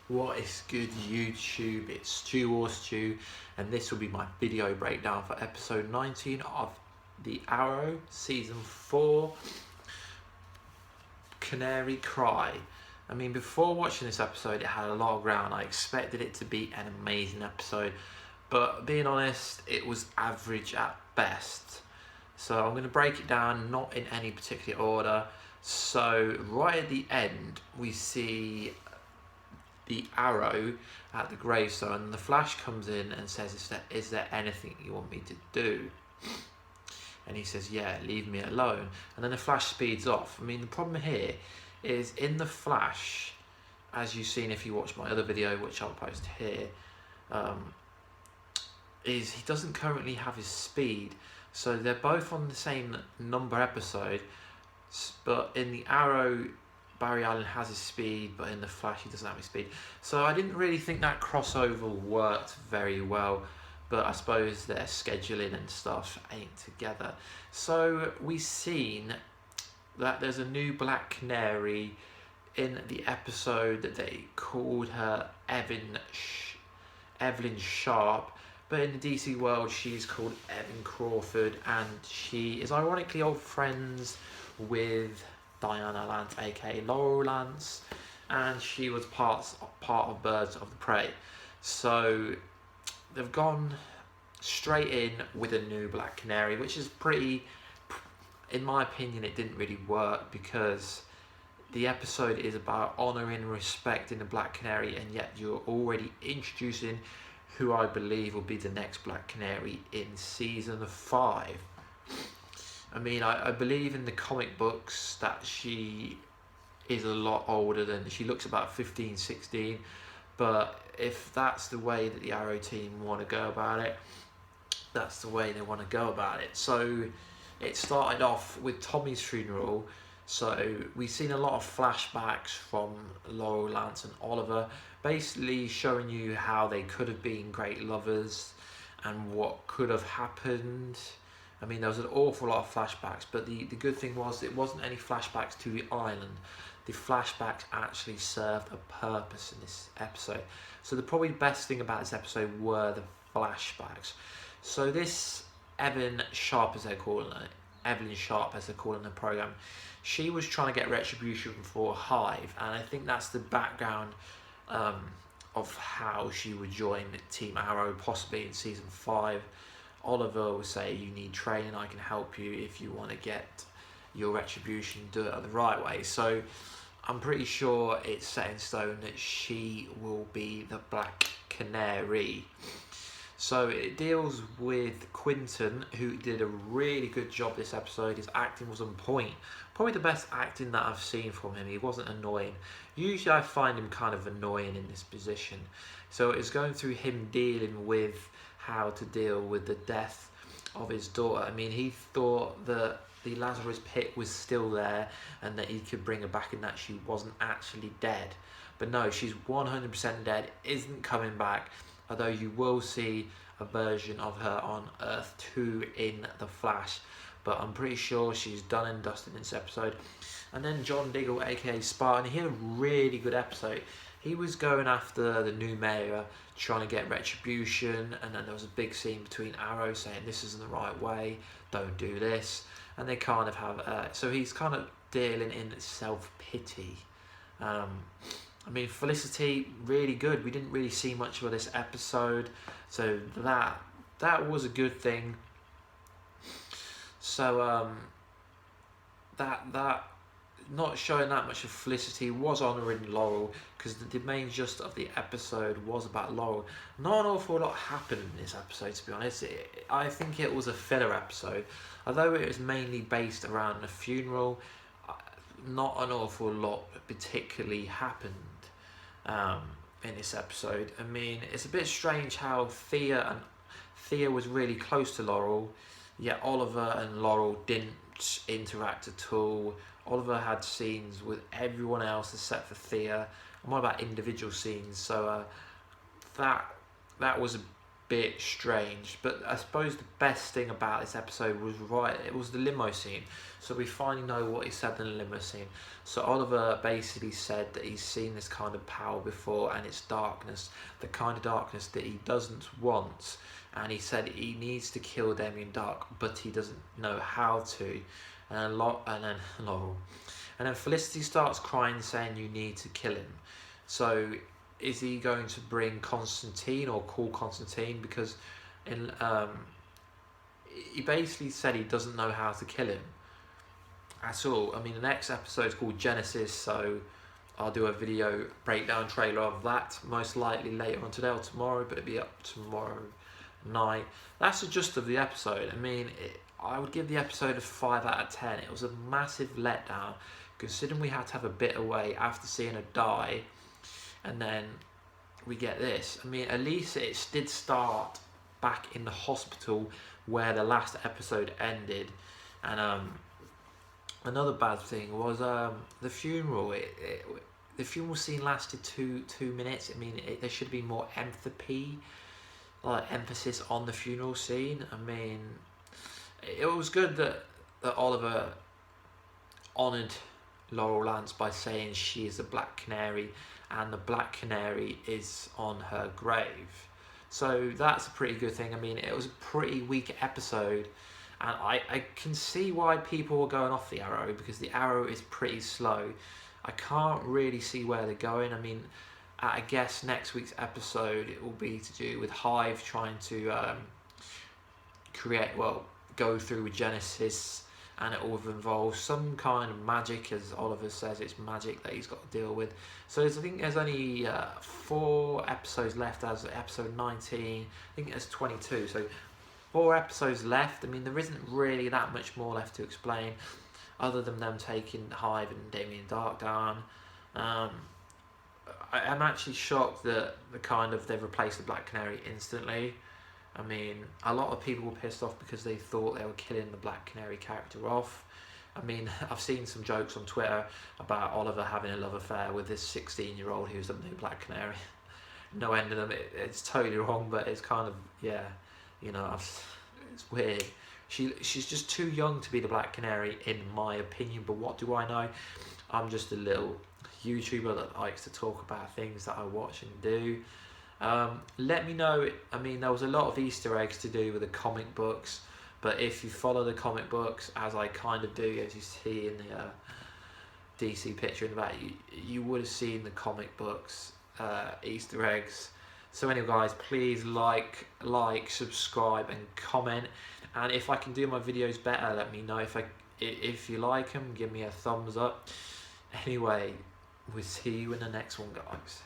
What is good, YouTube? It's Stu, and this will be my video breakdown for episode 19 of the Arrow season 4, Canary Cry. I mean, before watching this episode, it had a lot of ground. I expected it to be an amazing episode, but being honest, it was average at best. So I'm going to break it down, not in any particular order. So right at the end, we see the Arrow at the gravestone, and the Flash comes in and says, is there anything you want me to do? And he says, yeah, leave me alone. And then the Flash speeds off. I mean, the problem here is in the Flash, as you've seen if you watch my other video, which I'll post here, is he doesn't currently have his speed. So they're both on the same number episode, but in the Arrow, Barry Allen has his speed, but in the Flash he doesn't have his speed. So I didn't really think that crossover worked very well, but I suppose their scheduling and stuff ain't together. So we've seen that there's a new Black Canary in the episode that they called her Evelyn Sharp, but in the DC world she's called Evan Crawford, and she is ironically old friends with Diana Lance, aka Laurel Lance, and she was part of Birds of the Prey. So they've gone straight in with a new Black Canary, which is pretty, in my opinion, it didn't really work because the episode is about honouring and respecting the Black Canary, and yet you're already introducing who I believe will be the next Black Canary in season 5. I mean, I believe in the comic books that she is a lot older than, she looks about 15, 16, but if that's the way that the Arrow team want to go about it, that's the way they want to go about it. So it started off with Tommy's funeral, so we've seen a lot of flashbacks from Laurel, Lance and Oliver, basically showing you how they could have been great lovers and what could have happened. I mean, there was an awful lot of flashbacks, but the good thing was it wasn't any flashbacks to the island. The flashbacks actually served a purpose in this episode. So the probably best thing about this episode were the flashbacks. So this Evelyn Sharp, as they're calling the program, she was trying to get retribution for Hive, and I think that's the background of how she would join Team Arrow, possibly in season 5. Oliver will say, you need training, I can help you if you want to get your retribution, do it the right way. So I'm pretty sure it's set in stone that she will be the Black Canary. So it deals with Quentin, who did a really good job this episode. His acting was on point. Probably the best acting that I've seen from him. He wasn't annoying. Usually I find him kind of annoying in this position. So it's going through him dealing with how to deal with the death of his daughter. I mean, he thought that the Lazarus pit was still there and that he could bring her back and that she wasn't actually dead. But no, she's 100% dead, isn't coming back, although you will see a version of her on Earth 2 in The Flash. But I'm pretty sure she's done and dusted in this episode. And then John Diggle, aka Spartan, he had a really good episode. He was going after the new mayor, trying to get retribution, and then there was a big scene between Arrow saying this isn't the right way, don't do this, and they kind of have, so he's kind of dealing in self-pity. I mean, Felicity, really good. We didn't really see much of this episode, so that was a good thing. So that not showing that much of Felicity was honouring Laurel, because the main gist of the episode was about Laurel. Not an awful lot happened in this episode, to be honest. I think it was a filler episode. Although it was mainly based around a funeral, not an awful lot particularly happened in this episode. I mean, it's a bit strange how Thea was really close to Laurel, yet Oliver and Laurel didn't interact at all. Oliver had scenes with everyone else except for Thea. I'm all about individual scenes, so that was bit strange. But I suppose the best thing about this episode was it was the limo scene. So we finally know what he said in the limo scene. So Oliver basically said that he's seen this kind of power before, and it's darkness, the kind of darkness that he doesn't want. And he said he needs to kill Damien Dark, but he doesn't know how to. And then Felicity starts crying, saying you need to kill him. So is he going to bring Constantine or call Constantine? Because he basically said he doesn't know how to kill him at all. I mean, the next episode is called Genesis, so I'll do a video breakdown trailer of that most likely later on today or tomorrow, but it'll be up tomorrow night. That's the gist of the episode. I mean, I would give the episode a 5 out of 10. It was a massive letdown, considering we had to have a bit away after seeing her die, and then we get this. I mean, at least it did start back in the hospital where the last episode ended. And another bad thing was the funeral. The funeral scene lasted two minutes. I mean, there should be more emphasis on the funeral scene. I mean, it was good that Oliver honoured Laurel Lance by saying she is a Black Canary, and the Black Canary is on her grave. So that's a pretty good thing. I mean, it was a pretty weak episode, and I can see why people were going off the Arrow, because the Arrow is pretty slow. I can't really see where they're going. I mean, I guess next week's episode, it will be to do with Hive trying to go through with Genesis, and it will involve some kind of magic, as Oliver says, it's magic that he's got to deal with. So I think there's only 4 episodes left as episode 19. I think there's 22, so 4 episodes left. I mean, there isn't really that much more left to explain, other than them taking Hive and Damien Dark down. I'm actually shocked that they've replaced the Black Canary instantly. I mean, a lot of people were pissed off because they thought they were killing the Black Canary character off. I mean, I've seen some jokes on Twitter about Oliver having a love affair with this 16-year-old who's the new Black Canary. No end of them. It's totally wrong, but it's kind of, yeah, you know, it's weird. She's just too young to be the Black Canary, in my opinion, but what do I know? I'm just a little YouTuber that likes to talk about things that I watch and do. Let me know. I mean, there was a lot of Easter eggs to do with the comic books, but if you follow the comic books, as I kind of do, as you see in the DC picture in the back, you would have seen the comic books Easter eggs. So anyway, guys, please like, subscribe, and comment. And if I can do my videos better, let me know. If you like them, give me a thumbs up. Anyway, we'll see you in the next one, guys.